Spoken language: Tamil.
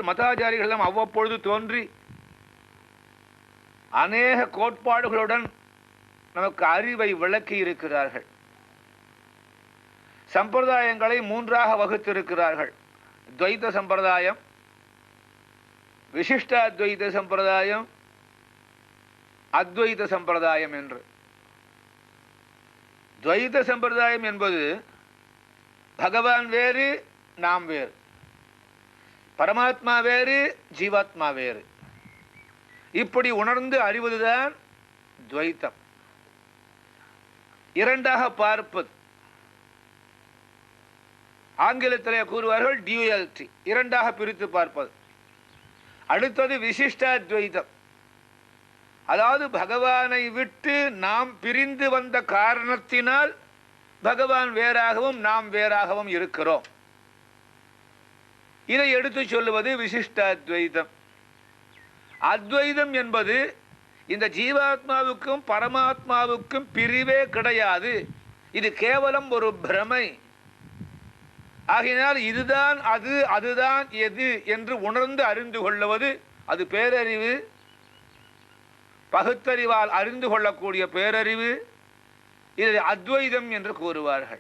மதாச்சாரிகளும் அவ்வப்பொழுது தோன்றி அநேக கோட்பாடுகளுடன் நமக்கு அறிவை விளக்கி இருக்கிறார்கள். சம்பிரதாயங்களை மூன்றாக வகுத்திருக்கிறார்கள். துவைத சம்பிரதாயம், விசிஷ்டாத்வைத சம்பிரதாயம், அத்வைத சம்பிரதாயம் என்று. துவைத சம்பிரதாயம் என்பது பகவான் வேறு, நாம் வேறு, பரமாத்மா வேறு, ஜீவாத்மா வேறு, இப்படி உணர்ந்து அறிவதுதான் துவைத்தம். இரண்டாக பார்ப்பது, ஆங்கிலத்திலே கூறுவார்கள் டியூயல்டி, இரண்டாக பிரித்து பார்ப்பது. அடுத்தது விசிஷ்டாத்வைதம், அதாவது பகவானை விட்டு நாம் பிரிந்து வந்த காரணத்தினால் பகவான் வேறாகவும் நாம் வேறாகவும் இருக்கிறோம். இதை எடுத்து சொல்லுவது விசிஷ்டாத்வைதம். அத்வைதம் என்பது இந்த ஜீவாத்மாவுக்கும் பரமாத்மாவுக்கும் பிரிவே கிடையாது, இது கேவலம் ஒரு பிரமை. ஆகையினால் இதுதான் அது, அதுதான் எது என்று உணர்ந்து அறிந்து கொள்ளுவது அது பேரறிவு. பகுத்தறிவால் அறிந்து கொள்ளக்கூடிய பேரறிவு, இதை அத்வைதம் என்று கூறுவார்கள்.